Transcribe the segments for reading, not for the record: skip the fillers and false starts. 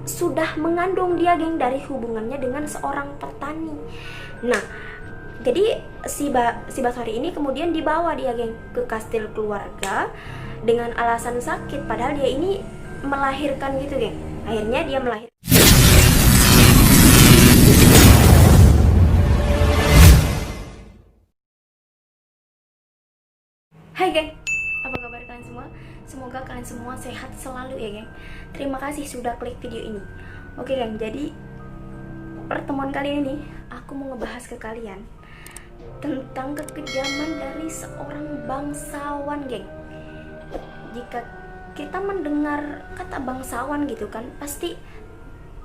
sudah mengandung dia, geng, dari hubungannya dengan seorang petani. Nah, jadi si Bathory ini kemudian dibawa dia, geng, ke kastil keluarga dengan alasan sakit, padahal dia ini melahirkan gitu, geng. Akhirnya dia melahirkan. Hai geng, apa kabar kalian semua? Semoga kalian semua sehat selalu ya geng. Terima kasih sudah klik video ini. Oke geng, jadi pertemuan kali ini aku mau ngebahas ke kalian tentang kekejaman dari seorang bangsawan, geng. Jika kita mendengar kata bangsawan gitu kan, pasti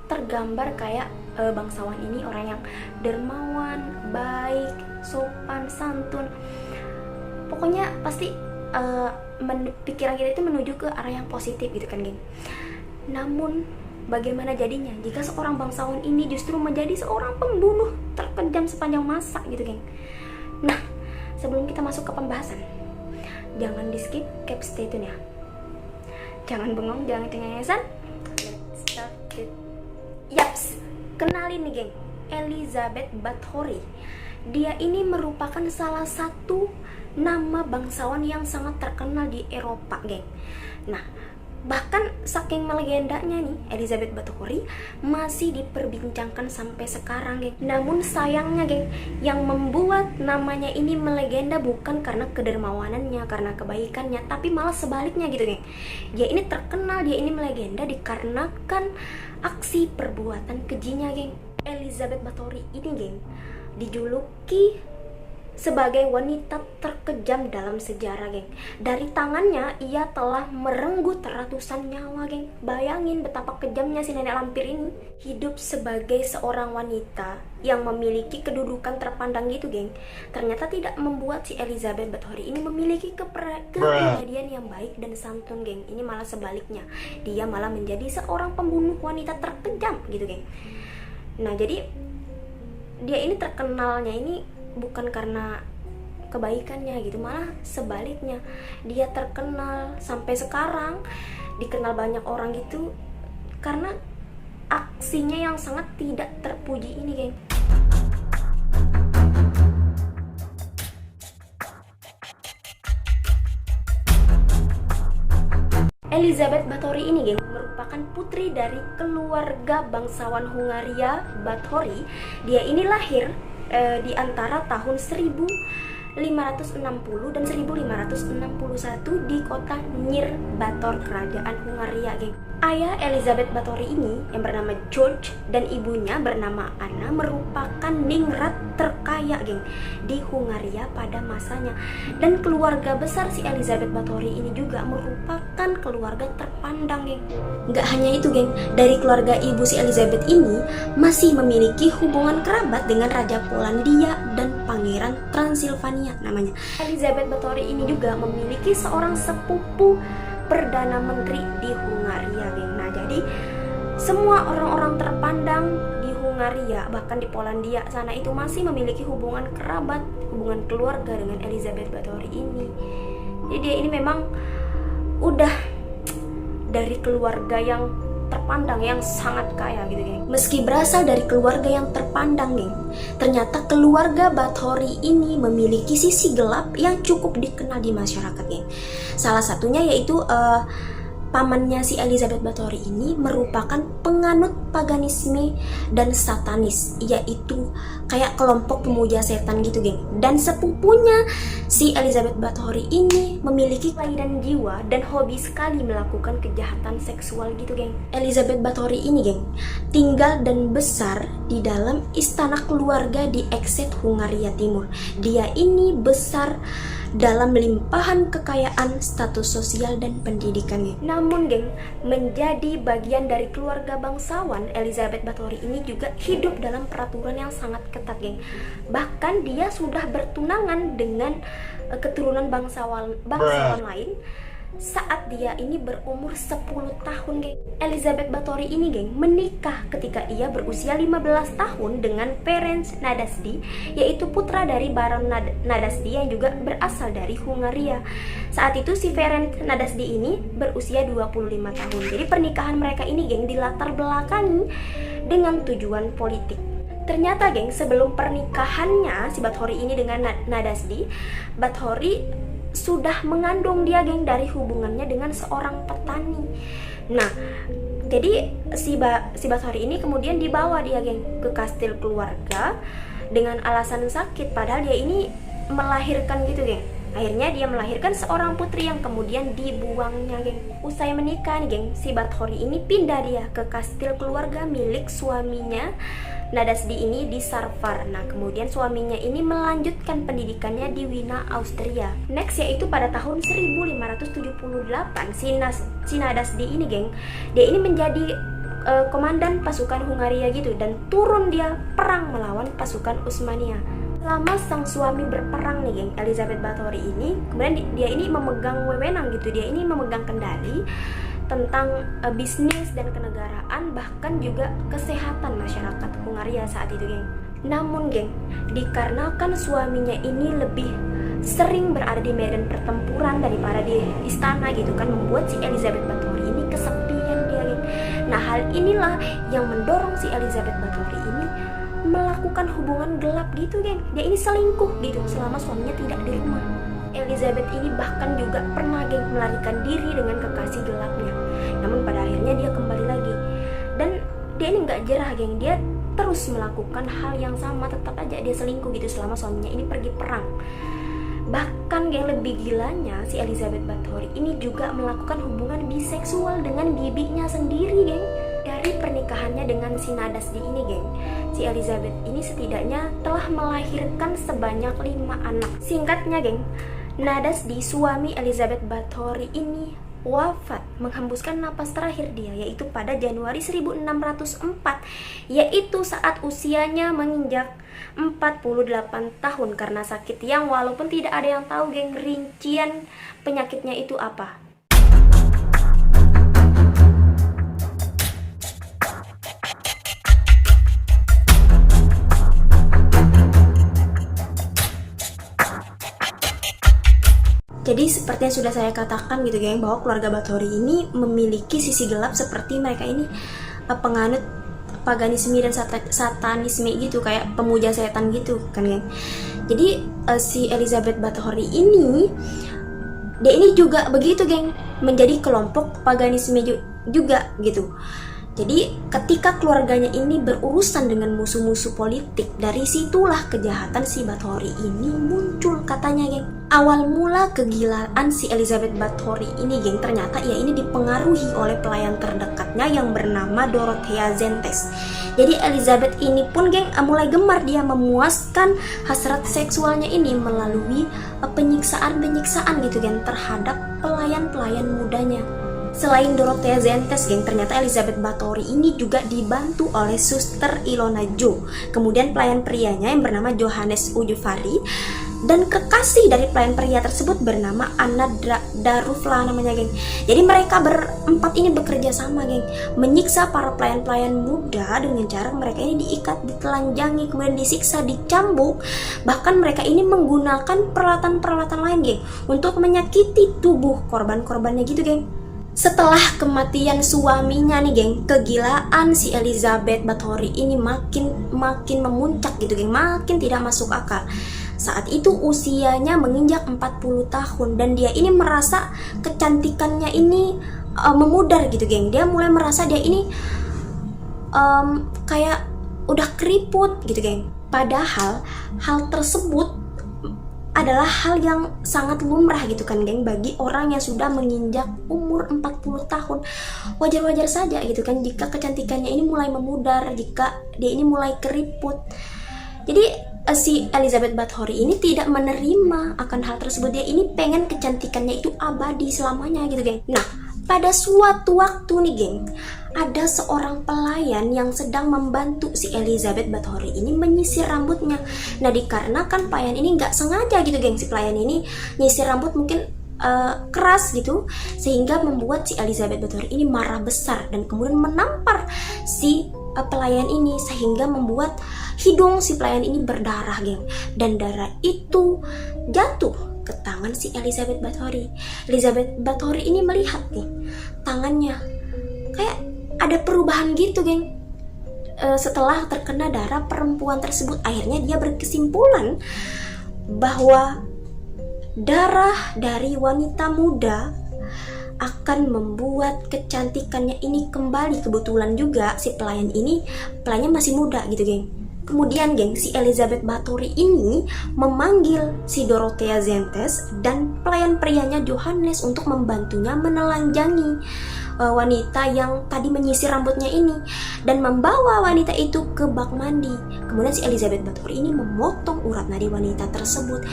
tergambar kayak bangsawan ini orang yang dermawan, baik, sopan, santun. Pokoknya pasti pikiran kita itu menuju ke arah yang positif gitu kan, geng. Namun bagaimana jadinya jika seorang bangsawan ini justru menjadi seorang pembunuh terkejam sepanjang masa gitu, geng. Nah, sebelum kita masuk ke pembahasan, jangan di skip, keep stay tune ya. Jangan bengong, jangan cengengesan. Let's start it. Yaps, kenalin nih geng, Elizabeth Bathory. Dia ini merupakan salah satu nama bangsawan yang sangat terkenal di Eropa, geng. Nah, bahkan saking melegendanya nih, Elizabeth Bathory masih diperbincangkan sampai sekarang, geng. Namun sayangnya, geng, yang membuat namanya ini melegenda bukan karena kedermawanannya, karena kebaikannya, tapi malah sebaliknya gitu, geng. Dia ini terkenal, dia ini melegenda dikarenakan aksi perbuatan kejinya, geng. Elizabeth Bathory ini, geng, dijuluki sebagai wanita terkejam dalam sejarah, geng. Dari tangannya ia telah merenggut ratusan nyawa, geng. Bayangin betapa kejamnya si nenek lampir ini. Hidup sebagai seorang wanita yang memiliki kedudukan terpandang gitu, geng, ternyata tidak membuat si Elizabeth Bathory ini memiliki kepribadian yang baik dan santun, geng. Ini malah sebaliknya, dia malah menjadi seorang pembunuh wanita terkejam gitu, geng. Nah, jadi dia ini terkenalnya ini bukan karena kebaikannya gitu, malah sebaliknya. Dia terkenal sampai sekarang, dikenal banyak orang gitu karena aksinya yang sangat tidak terpuji ini, geng. Elizabeth Bathory ini, geng, merupakan putri dari keluarga bangsawan Hungaria Bathory. Dia ini lahir di antara tahun 1560 dan 1561 di kota Nyírbátor, kerajaan Hungaria, geng. Ayah Elizabeth Bathory ini yang bernama George dan ibunya bernama Anna merupakan ningrat terkaya, geng, di Hungaria pada masanya. Dan keluarga besar si Elizabeth Bathory ini juga merupakan keluarga terpandang, geng. Nggak hanya itu, geng, dari keluarga ibu si Elizabeth ini masih memiliki hubungan kerabat dengan Raja Polandia dan Pangeran Transilvania namanya. Elizabeth Bathory ini juga memiliki seorang sepupu Perdana Menteri di Hungaria, geng. Nah, jadi semua orang-orang terpandang di Hungaria, bahkan di Polandia sana itu masih memiliki hubungan kerabat, hubungan keluarga dengan Elizabeth Bathory ini. Jadi dia ini memang udah dari keluarga yang terpandang, yang sangat kaya gitu, geng. Meski berasal dari keluarga yang terpandang, geng, ternyata keluarga Bathory ini memiliki sisi gelap yang cukup dikenal di masyarakat, geng. Salah satunya yaitu pamannya si Elizabeth Bathory ini merupakan penganut paganisme dan satanis, yaitu kayak kelompok pemuja setan gitu, geng. Dan sepupunya si Elizabeth Bathory ini memiliki kelainan jiwa dan hobi sekali melakukan kejahatan seksual gitu, geng. Elizabeth Bathory ini, geng, tinggal dan besar di dalam istana keluarga di Exet, Hungaria Timur. Dia ini besar dalam limpahan kekayaan, status sosial, dan pendidikan, geng. Namun, geng, menjadi bagian dari keluarga bangsawan, Elizabeth Bathory ini juga hidup dalam peraturan yang sangat ketat, geng. Bahkan dia sudah bertunangan dengan keturunan bangsawan lain saat dia ini berumur 10 tahun, geng. Elizabeth Bathory ini, geng, menikah ketika ia berusia 15 tahun dengan Ferenc Nadasdy, yaitu putra dari Baron Nadasdy yang juga berasal dari Hungaria. Saat itu si Ferenc Nadasdy ini berusia 25 tahun. Jadi pernikahan mereka ini, geng, dilatar belakangi dengan tujuan politik. Ternyata, geng, sebelum pernikahannya si Bathory ini dengan Nadasdy, Bathory sudah mengandung dia, geng, dari hubungannya dengan seorang petani. Nah, jadi si Bathory ini kemudian dibawa dia, geng, ke kastil keluarga dengan alasan sakit, padahal dia ini melahirkan gitu, geng. Akhirnya dia melahirkan seorang putri yang kemudian dibuangnya, geng. Usai menikah nih, geng, si Bathory ini pindah dia ke kastil keluarga milik suaminya Nadasdy ini di Sarvar. Nah, kemudian suaminya ini melanjutkan pendidikannya di Wina, Austria. Next, yaitu pada tahun 1578 si Nadasdy ini, geng, dia ini menjadi komandan pasukan Hungaria gitu, dan turun dia perang melawan pasukan Utsmania. Selama sang suami berperang nih, geng, Elizabeth Bathory ini, kemudian dia ini memegang wewenang gitu, dia ini memegang kendali tentang bisnis dan kenegaraan, bahkan juga kesehatan masyarakat Hungaria saat itu, geng. Namun, geng, dikarenakan suaminya ini lebih sering berada di medan pertempuran daripada di istana gitu kan, membuat si Elizabeth Bathory ini kesepian dia, geng. Nah, hal inilah yang mendorong si Elizabeth Bathory ini melakukan hubungan gelap gitu, geng. Dia ini selingkuh gitu selama suaminya tidak di rumah. Elizabeth ini bahkan juga pernah, geng, melarikan diri dengan kekasih gelapnya. Namun pada akhirnya dia kembali lagi. Dan dia ini nggak jerah, geng. Dia terus melakukan hal yang sama, tetap aja dia selingkuh gitu selama suaminya ini pergi perang. Bahkan, geng, lebih gilanya si Elizabeth Bathory ini juga melakukan hubungan biseksual dengan bibinya sendiri, geng. Dari pernikahannya dengan si Nadasdy ini, geng, si Elizabeth ini setidaknya telah melahirkan sebanyak 5 anak. Singkatnya, geng, Nadasdy, suami Elizabeth Bathory ini wafat menghembuskan napas terakhir dia, yaitu pada Januari 1604, yaitu saat usianya menginjak 48 tahun karena sakit yang walaupun tidak ada yang tahu, geng, rincian penyakitnya itu apa. Jadi seperti yang sudah saya katakan gitu, geng, bahwa keluarga Bathory ini memiliki sisi gelap seperti mereka ini penganut paganisme dan satanisme gitu, kayak pemuja setan gitu kan, geng. Jadi si Elizabeth Bathory ini dia ini juga begitu, geng, menjadi kelompok paganisme juga gitu. Jadi ketika keluarganya ini berurusan dengan musuh-musuh politik, dari situlah kejahatan si Bathory ini muncul katanya, geng. Awal mula kegilaan si Elizabeth Bathory ini, geng, ternyata ia ini dipengaruhi oleh pelayan terdekatnya yang bernama Dorothea Zentes. Jadi Elizabeth ini pun, geng, mulai gemar dia memuaskan hasrat seksualnya ini melalui penyiksaan gitu, geng, terhadap pelayan-pelayan mudanya. Selain Dorothea Zentes, geng, ternyata Elizabeth Bathory ini juga dibantu oleh suster Ilona Jo, kemudian pelayan prianya yang bernama Johannes Ujufari, dan kekasih dari pelayan pria tersebut bernama Anna Darufla namanya, geng. Jadi mereka berempat ini bekerja sama, geng, menyiksa para pelayan-pelayan muda dengan cara mereka ini diikat, ditelanjangi, kemudian disiksa, dicambuk. Bahkan mereka ini menggunakan peralatan-peralatan lain, geng, untuk menyakiti tubuh korban-korbannya gitu, geng. Setelah kematian suaminya nih, geng, kegilaan si Elizabeth Bathory ini makin memuncak gitu, geng, makin tidak masuk akal. Saat itu usianya menginjak 40 tahun dan dia ini merasa kecantikannya ini memudar gitu, geng. Dia mulai merasa dia ini kayak udah keriput gitu, geng. Padahal hal tersebut adalah hal yang sangat lumrah gitu kan, geng, bagi orang yang sudah menginjak umur 40 tahun. Wajar-wajar saja gitu kan jika kecantikannya ini mulai memudar, jika dia ini mulai keriput. Jadi si Elizabeth Bathory ini tidak menerima akan hal tersebut. Dia ini pengen kecantikannya itu abadi selamanya gitu, geng. Nah, pada suatu waktu nih, geng, ada seorang pelayan yang sedang membantu si Elizabeth Bathory ini menyisir rambutnya. Nah, dikarenakan pelayan ini nggak sengaja gitu, geng, si pelayan ini nyisir rambut mungkin keras gitu, sehingga membuat si Elizabeth Bathory ini marah besar dan kemudian menampar si pelayan ini, sehingga membuat hidung si pelayan ini berdarah, geng. Dan darah itu jatuh ke tangan si Elizabeth Bathory. Elizabeth Bathory ini melihat nih tangannya kayak ada perubahan gitu, geng. Setelah terkena darah perempuan tersebut, akhirnya dia berkesimpulan bahwa darah dari wanita muda akan membuat kecantikannya ini kembali. Kebetulan juga si pelayannya masih muda gitu, geng. Kemudian, geng, si Elizabeth Bathory ini memanggil si Dorothea Zentes dan pelayan prianya Johannes untuk membantunya menelanjangi wanita yang tadi menyisir rambutnya ini dan membawa wanita itu ke bak mandi. Kemudian si Elizabeth Bathory ini memotong urat nadi wanita tersebut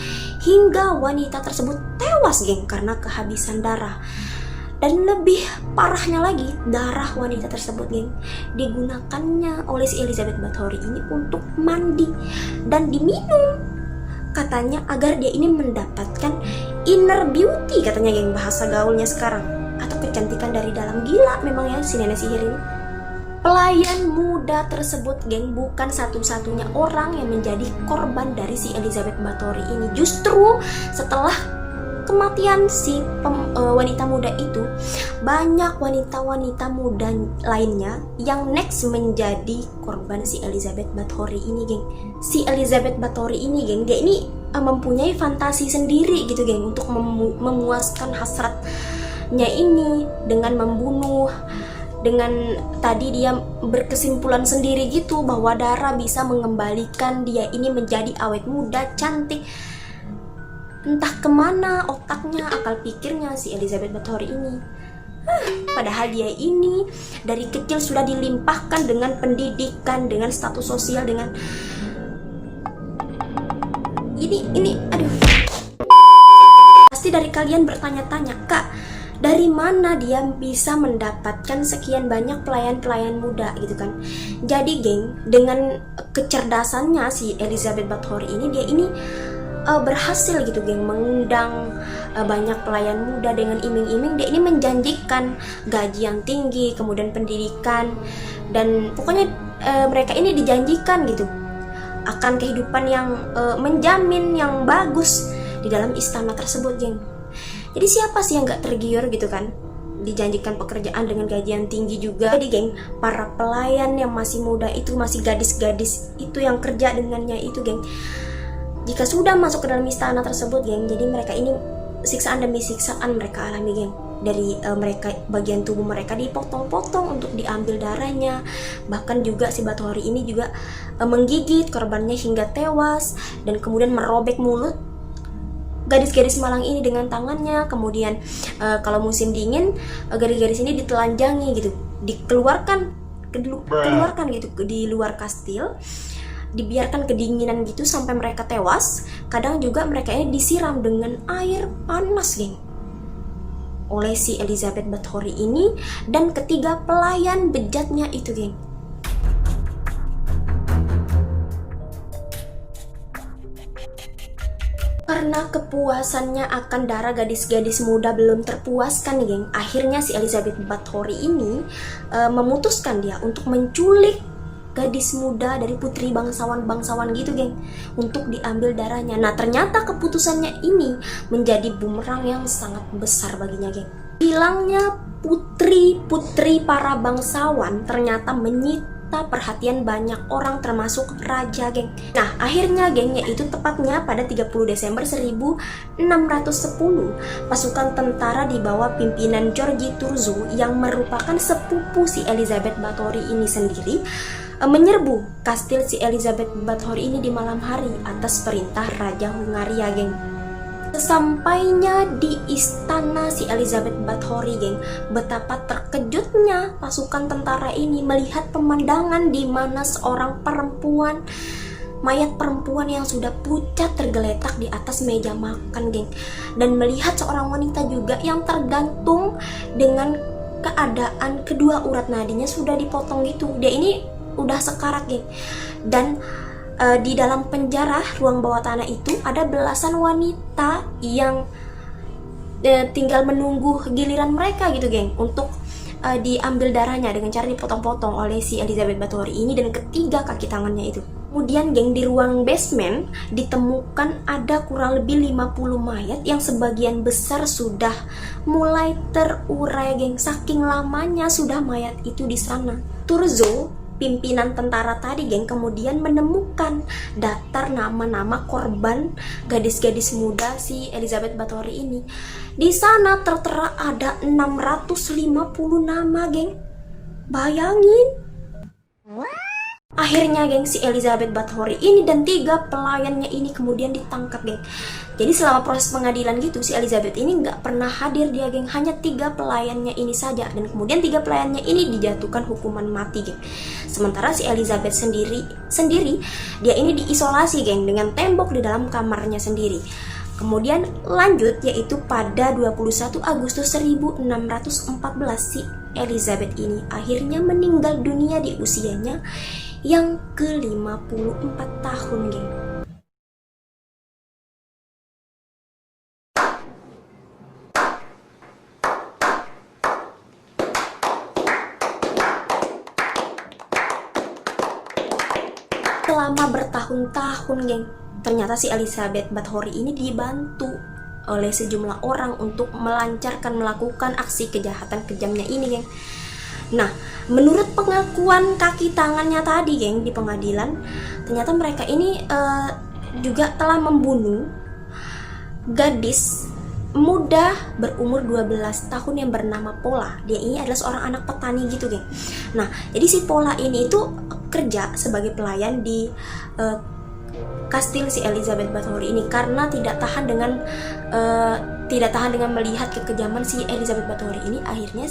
hingga wanita tersebut tewas, geng, karena kehabisan darah. Dan lebih parahnya lagi, darah wanita tersebut, geng, digunakannya oleh si Elizabeth Bathory ini untuk mandi dan diminum, katanya agar dia ini mendapatkan inner beauty, katanya, geng, bahasa gaulnya sekarang, atau kecantikan dari dalam. Gila memang ya si nenek sihir ini. Pelayan muda tersebut, geng, bukan satu-satunya orang yang menjadi korban dari si Elizabeth Bathory ini. Justru setelah kematian si wanita muda itu, banyak wanita-wanita muda lainnya yang next menjadi korban si Elizabeth Bathory ini, geng. Si Elizabeth Bathory ini, geng, dia ini mempunyai fantasi sendiri gitu, geng, untuk memuaskan hasratnya ini dengan membunuh. Dengan tadi dia berkesimpulan sendiri gitu bahwa darah bisa mengembalikan dia ini menjadi awet muda, cantik. Entah kemana otaknya, akal pikirnya si Elizabeth Bathory ini. Padahal dia ini dari kecil sudah dilimpahkan dengan pendidikan, dengan status sosial, dengan ini aduh. Pasti dari kalian bertanya-tanya, Kak, dari mana dia bisa mendapatkan sekian banyak pelayan-pelayan muda gitu kan? Jadi, geng, dengan kecerdasannya si Elizabeth Bathory ini, dia ini berhasil gitu, geng, mengundang banyak pelayan muda dengan iming-iming. Dia ini menjanjikan gaji yang tinggi, kemudian pendidikan, dan pokoknya mereka ini dijanjikan gitu akan kehidupan yang menjamin yang bagus di dalam istana tersebut, geng. Jadi siapa sih yang gak tergiur gitu kan, dijanjikan pekerjaan dengan gaji yang tinggi juga. Jadi, geng, para pelayan yang masih muda itu, masih gadis-gadis itu yang kerja dengannya itu, geng, jika sudah masuk ke dalam istana tersebut, geng, jadi mereka ini siksaan demi siksaan mereka alami, geng. Dari mereka, bagian tubuh mereka dipotong-potong untuk diambil darahnya. Bahkan juga si Bathory ini juga menggigit korbannya hingga tewas, dan kemudian merobek mulut gadis-gadis malang ini dengan tangannya. Kemudian kalau musim dingin, gadis-gadis ini ditelanjangi gitu, dikeluarkan gitu di luar kastil, dibiarkan kedinginan gitu sampai mereka tewas. Kadang juga mereka ini disiram dengan air panas, geng, oleh si Elizabeth Bathory ini dan ketiga pelayan bejatnya itu, geng. Karena kepuasannya akan darah gadis-gadis muda belum terpuaskan, geng, akhirnya si Elizabeth Bathory ini memutuskan dia untuk menculik gadis muda dari putri bangsawan gitu, geng, untuk diambil darahnya. Nah, ternyata keputusannya ini menjadi bumerang yang sangat besar baginya, geng. Hilangnya putri-putri para bangsawan ternyata menyita perhatian banyak orang termasuk raja, geng. Nah, akhirnya, geng, yaitu tepatnya pada 30 Desember 1610, pasukan tentara di bawah pimpinan Georgi Turzu yang merupakan sepupu si Elizabeth Bathory ini sendiri menyerbu kastil si Elizabeth Bathory ini di malam hari atas perintah Raja Hungaria, geng. Sesampainya di istana si Elizabeth Bathory, geng, betapa terkejutnya pasukan tentara ini melihat pemandangan di mana seorang perempuan, mayat perempuan yang sudah pucat tergeletak di atas meja makan, geng, dan melihat seorang wanita juga yang tergantung dengan keadaan kedua urat nadinya sudah dipotong gitu. Dia ini udah sekarat, geng. Dan di dalam penjara ruang bawah tanah itu ada belasan wanita yang tinggal menunggu giliran mereka gitu geng untuk diambil darahnya dengan cara dipotong-potong oleh si Elizabeth Bathory ini dan ketiga kaki tangannya itu. Kemudian geng, di ruang basement ditemukan ada kurang lebih 50 mayat yang sebagian besar sudah mulai terurai geng, saking lamanya sudah mayat itu di sana. Turzo, pimpinan tentara tadi geng, kemudian menemukan daftar nama-nama korban gadis-gadis muda si Elizabeth Bathory ini. Di sana tertera ada 650 nama geng. Bayangin. Akhirnya geng, si Elizabeth Bathory ini dan 3 pelayannya ini kemudian ditangkap geng. Jadi selama proses pengadilan gitu, si Elizabeth ini nggak pernah hadir dia geng, hanya 3 pelayannya ini saja. Dan kemudian 3 pelayannya ini dijatuhkan hukuman mati geng. Sementara si Elizabeth sendiri dia ini diisolasi geng dengan tembok di dalam kamarnya sendiri. Kemudian lanjut yaitu pada 21 Agustus 1614 si Elizabeth ini akhirnya meninggal dunia di usianya yang ke-54 tahun geng. Selama bertahun-tahun geng, ternyata si Elizabeth Bathory ini dibantu oleh sejumlah orang untuk melakukan aksi kejahatan kejamnya ini geng. Nah, menurut pengakuan kaki tangannya tadi geng di pengadilan, ternyata mereka ini juga telah membunuh gadis muda berumur 12 tahun yang bernama Paula. Dia ini adalah seorang anak petani gitu geng. Nah, jadi si Paula ini itu kerja sebagai pelayan di kastil si Elizabeth Bathory ini karena tidak tahan dengan melihat kekejaman si Elizabeth Bathory ini. Akhirnya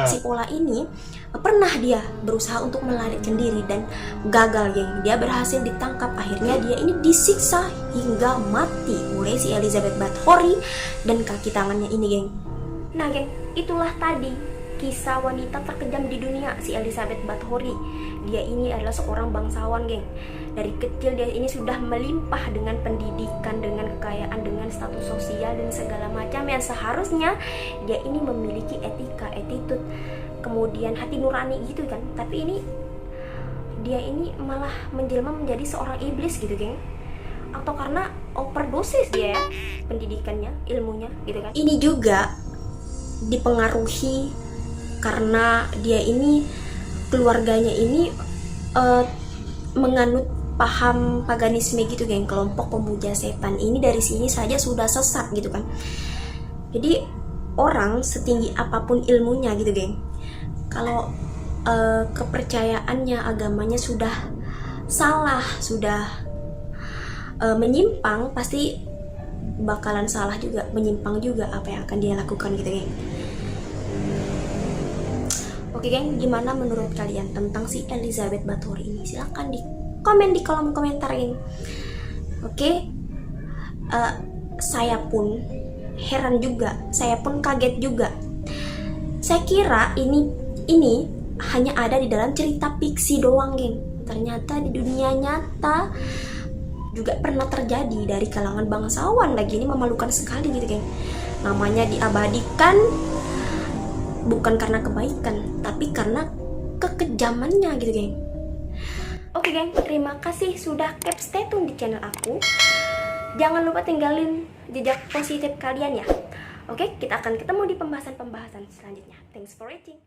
si Paula ini pernah dia berusaha untuk melarikan diri dan gagal geng. Dia berhasil ditangkap. Akhirnya dia ini disiksa hingga mati oleh si Elizabeth Bathory dan kaki tangannya ini geng. Nah geng, itulah tadi kisah wanita terkejam di dunia si Elizabeth Bathory. Dia ini adalah seorang bangsawan geng. Dari kecil dia ini sudah melimpah dengan pendidikan, dengan kekayaan, dengan status sosial dan segala macam yang seharusnya dia ini memiliki etika, attitude, kemudian hati nurani gitu kan. Tapi ini dia ini malah menjelma menjadi seorang iblis gitu geng. Atau karena overdosis dia ya, pendidikannya, ilmunya gitu kan. Ini juga dipengaruhi karena dia ini keluarganya ini menganut paham paganisme gitu geng, kelompok pemuja setan ini dari sini saja sudah sesat gitu kan. Jadi orang setinggi apapun ilmunya gitu geng, kalau kepercayaannya, agamanya sudah salah, sudah menyimpang, pasti bakalan salah juga, menyimpang juga apa yang akan dia lakukan gitu geng. Oke geng, gimana menurut kalian tentang si Elizabeth Bathory ini? Silahkan di komen di kolom komentar geng. Oke, saya pun heran juga, saya pun kaget juga. Saya kira ini hanya ada di dalam cerita fiksi doang geng. Ternyata di dunia nyata juga pernah terjadi dari kalangan bangsawan lagi. Ini memalukan sekali gitu geng. Namanya diabadikan bukan karena kebaikan, tapi karena kekejamannya gitu geng. Oke geng, terima kasih sudah stay tune di channel aku. Jangan lupa tinggalin jejak positif kalian ya. Oke, kita akan ketemu di pembahasan-pembahasan selanjutnya. Thanks for watching.